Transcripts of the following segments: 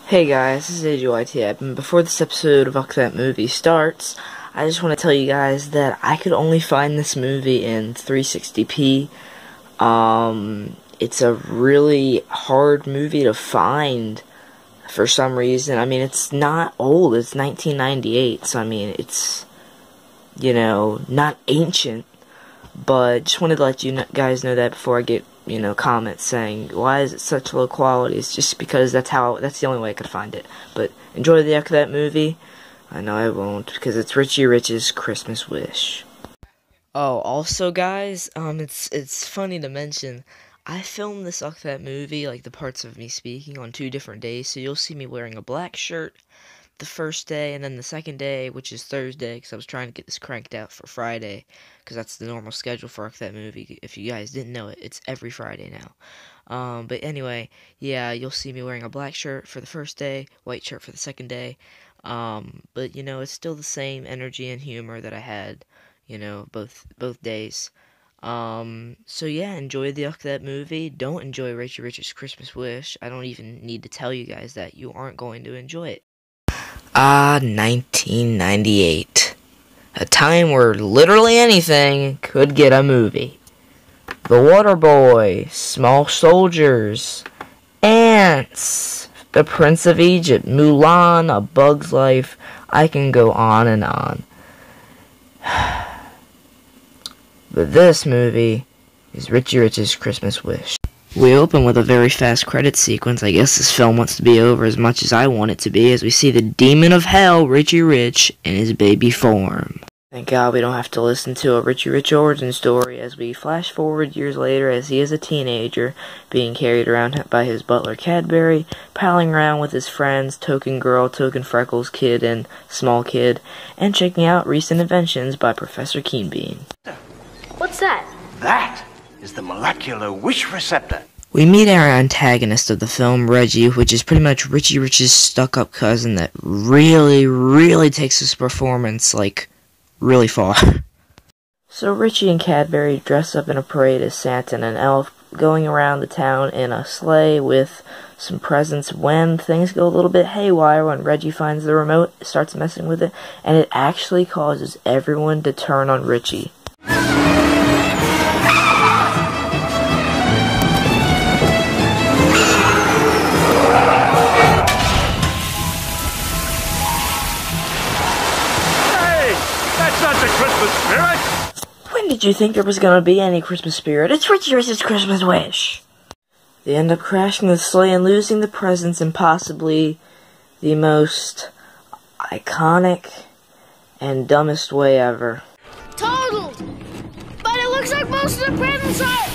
Hey guys, this is AJYT, and before this episode of Fuck That Movie starts, I just want to tell you guys that I could only find this movie in 360p. It's a really hard movie to find for some reason. I mean, it's not old, it's 1998, so I mean, it's, not ancient, but just wanted to let you guys know that before I get comments saying, why is it such low quality? It's just because that's the only way I could find it. But enjoy the Fuck That Movie. I know I won't, because it's Richie Rich's Christmas Wish. Oh, also guys, it's funny to mention, I filmed this Fuck That Movie, like the parts of me speaking, on 2 different days, so you'll see me wearing a black shirt the first day, and then the second day, which is Thursday, because I was trying to get this cranked out for Friday, because that's the normal schedule for That Movie. If you guys didn't know it, it's every Friday now. But anyway, yeah, you'll see me wearing a black shirt for the first day, white shirt for the second day. But it's still the same energy and humor that I had, both days. So yeah, enjoy the Fuck That Movie. Don't enjoy Richie Rich's Christmas Wish. I don't even need to tell you guys that. You aren't going to enjoy it. 1998. A time where literally anything could get a movie. The Water Boy, Small Soldiers, Ants, The Prince of Egypt, Mulan, A Bug's Life. I can go on and on. But this movie is Richie Rich's Christmas Wish. We open with a very fast credit sequence. I guess this film wants to be over as much as I want it to be, as we see the demon of hell, Richie Rich, in his baby form. Thank God we don't have to listen to a Richie Rich origin story as we flash forward years later as he is a teenager, being carried around by his butler Cadbury, palling around with his friends, Token Girl, Token Freckles Kid, and Small Kid, and checking out recent inventions by Professor Keenbean. What's that? That is the molecular wish receptor. We meet our antagonist of the film, Reggie, which is pretty much Richie Rich's stuck-up cousin that really takes his performance, really far. So Richie and Cadbury dress up in a parade as Santa and an elf, going around the town in a sleigh with some presents when things go a little bit haywire when Reggie finds the remote, starts messing with it, and it actually causes everyone to turn on Richie. When did you think there was going to be any Christmas spirit? It's Richie Rich's Christmas Wish! They end up crashing the sleigh and losing the presents in possibly the most iconic and dumbest way ever. Total! But it looks like most of the presents are...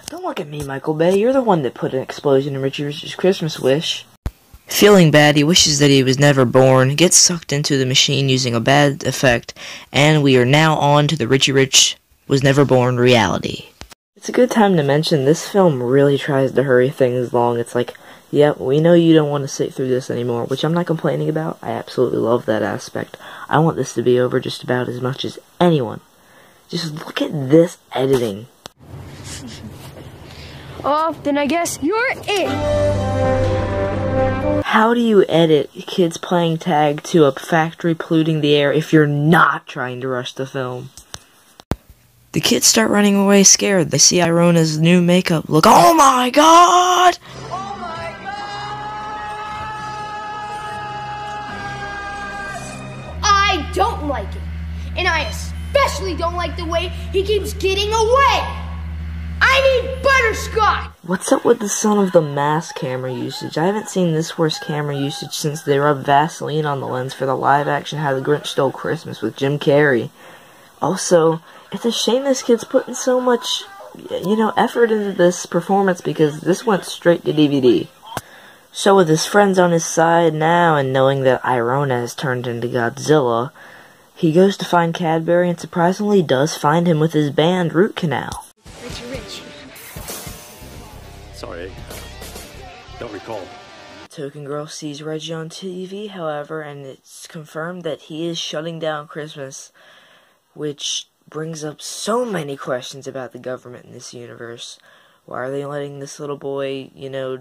Don't look at me, Michael Bay. You're the one that put an explosion in Richie Rich's Christmas Wish. Feeling bad, he wishes that he was never born, gets sucked into the machine using a bad effect, and we are now on to the Richie Rich was never born reality. It's a good time to mention this film really tries to hurry things along. It's like, yep, we know you don't want to sit through this anymore, which I'm not complaining about. I absolutely love that aspect. I want this to be over just about as much as anyone. Just look at this editing. Oh, then I guess you're it! How do you edit kids playing tag to a factory polluting the air if you're not trying to rush the film? The kids start running away scared. They see Irona's new makeup look. Oh my god! Oh my god! I don't like it. And I especially don't like the way he keeps getting away! I need butterscotch! What's up with the Son of the Mask camera usage? I haven't seen this worse camera usage since they rubbed Vaseline on the lens for the live-action How the Grinch Stole Christmas with Jim Carrey. Also, it's a shame this kid's putting so much, effort into this performance because this went straight to DVD. So with his friends on his side now and knowing that Irona has turned into Godzilla, he goes to find Cadbury and surprisingly does find him with his band Root Canal. Rich. Sorry, don't recall. Token Girl sees Reggie on TV, however, and it's confirmed that he is shutting down Christmas, which brings up so many questions about the government in this universe. Why are they letting this little boy, you know,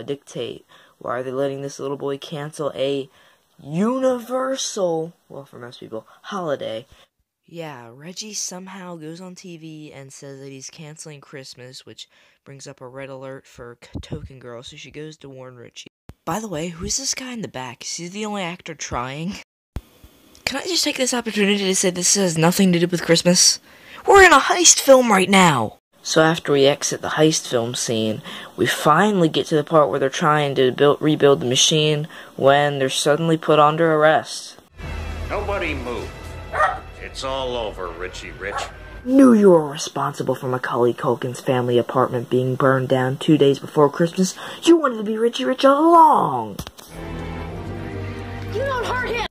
dictate? Why are they letting this little boy cancel a universal, well, for most people, holiday? Yeah, Reggie somehow goes on TV and says that he's canceling Christmas, which brings up a red alert for Token Girl, so she goes to warn Richie. By the way, who's this guy in the back? Is he the only actor trying? Can I just take this opportunity to say this has nothing to do with Christmas? We're in a heist film right now! So after we exit the heist film scene, we finally get to the part where they're trying to rebuild the machine when they're suddenly put under arrest. Nobody move. It's all over, Richie Rich. Knew you were responsible for Macaulay Culkin's family apartment being burned down 2 days before Christmas. You wanted to be Richie Rich all along. You don't hurt him!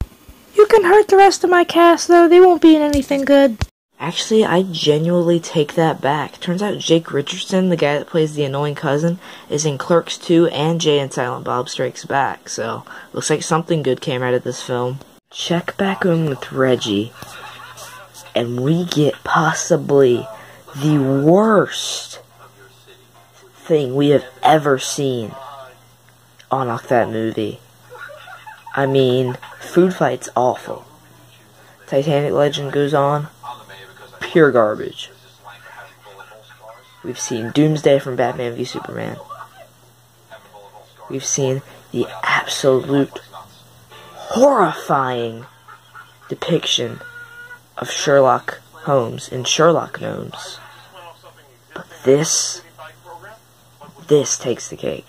You can hurt the rest of my cast, though. They won't be in anything good. Actually, I genuinely take that back. Turns out Jake Richardson, the guy that plays the annoying cousin, is in Clerks 2 and Jay and Silent Bob Strikes Back, so looks like something good came out of this film. Check back in with Reggie, and we get possibly the worst thing we have ever seen on that movie. I mean, food fight's awful. Titanic Legend goes on. Pure garbage. We've seen Doomsday from Batman v Superman. We've seen the absolute horrifying depiction of Sherlock Holmes in Sherlock Gnomes. But this takes the cake.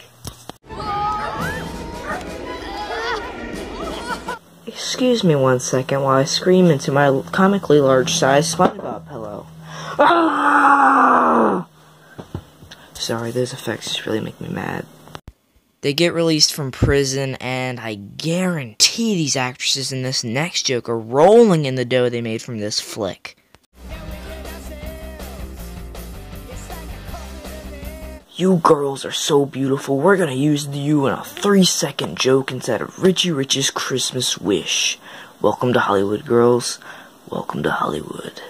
Excuse me 1 second while I scream into my comically large-sized SpongeBob pillow. Ah! Sorry, those effects just really make me mad. They get released from prison, and I guarantee these actresses in this next joke are rolling in the dough they made from this flick. You girls are so beautiful, we're gonna use you in a 3-second joke instead of Richie Rich's Christmas wish. Welcome to Hollywood, girls. Welcome to Hollywood.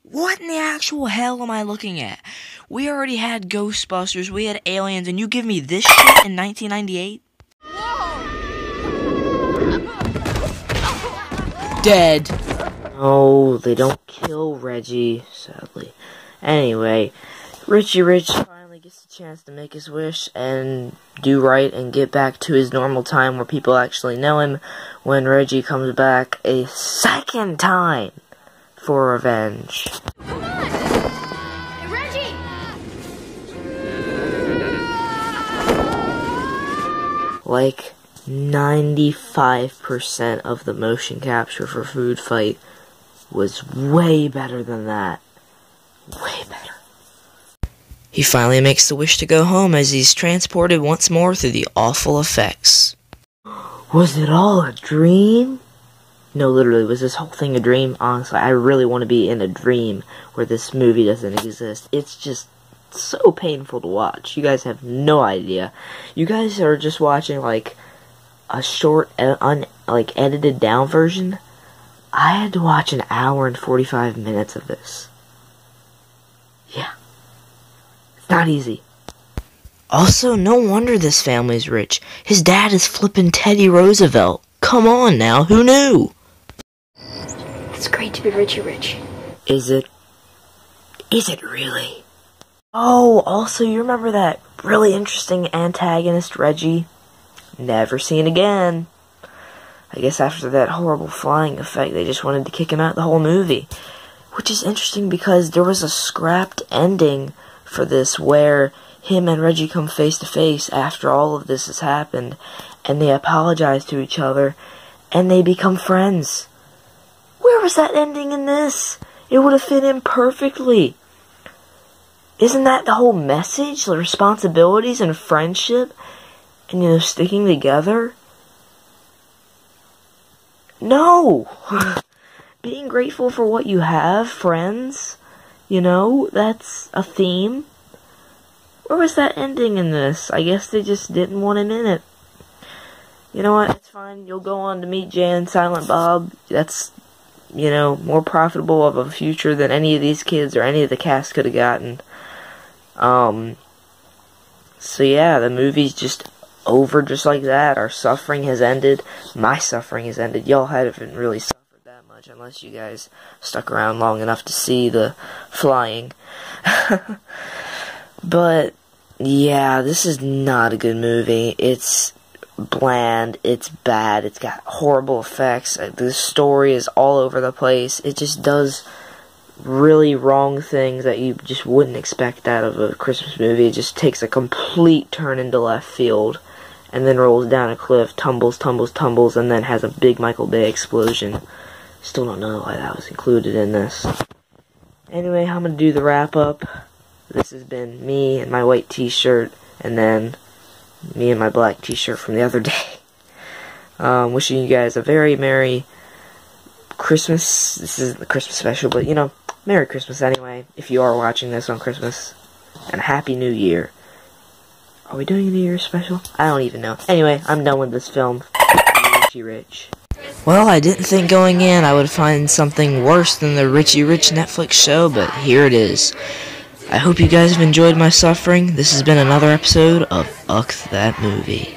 What in the actual hell am I looking at? We already had Ghostbusters, we had Aliens, and you give me this shit in 1998? Dead. Oh, they don't kill Reggie, sadly. Anyway, Richie Rich finally gets a chance to make his wish and do right and get back to his normal time where people actually know him when Reggie comes back a second time for revenge. Come on! Hey, Reggie! Like 95% of the motion capture for Food Fight was way better than that. Way better. He finally makes the wish to go home as he's transported once more through the awful effects. Was it all a dream? No, literally, was this whole thing a dream? Honestly, I really want to be in a dream where this movie doesn't exist. It's just so painful to watch. You guys have no idea. You guys are just watching, like, a short, edited down version. I had to watch an hour and 45 minutes of this. Yeah. Not easy. Also, no wonder this family's rich. His dad is flippin' Teddy Roosevelt. Come on now, who knew? It's great to be Richie Rich. Is it? Is it really? Oh, also, you remember that really interesting antagonist, Reggie? Never seen again. I guess after that horrible flying effect, they just wanted to kick him out the whole movie. Which is interesting because there was a scrapped ending for this where him and Reggie come face to face after all of this has happened, and they apologize to each other, and they become friends. Where was that ending in this? It would have fit in perfectly. Isn't that the whole message? The responsibilities and friendship, and sticking together? No! Being grateful for what you have, friends. That's a theme. Where was that ending in this? I guess they just didn't want him in it. You know what? It's fine. You'll go on to meet Jay and Silent Bob. That's, more profitable of a future than any of these kids or any of the cast could have gotten. So yeah, the movie's just over just like that. Our suffering has ended. My suffering has ended. Y'all haven't really suffered that much unless you guys stuck around long enough to see the flying. But yeah, this is not a good movie. It's bland, it's bad, it's got horrible effects, the story is all over the place, it just does really wrong things that you just wouldn't expect out of a Christmas movie. It just takes a complete turn into left field, and then rolls down a cliff, tumbles, and then has a big Michael Bay explosion. Still don't know why that was included in this. Anyway, I'm gonna do the wrap-up. This has been me and my white t-shirt, and then me and my black t-shirt from the other day. Wishing you guys a very Merry Christmas. This isn't the Christmas special, but, you know, Merry Christmas anyway, if you are watching this on Christmas. And a Happy New Year. Are we doing a New Year's special? I don't even know. Anyway, I'm done with this film. Richie Rich. Well, I didn't think going in I would find something worse than the Richie Rich Netflix show, but here it is. I hope you guys have enjoyed my suffering. This has been another episode of Uck That Movie.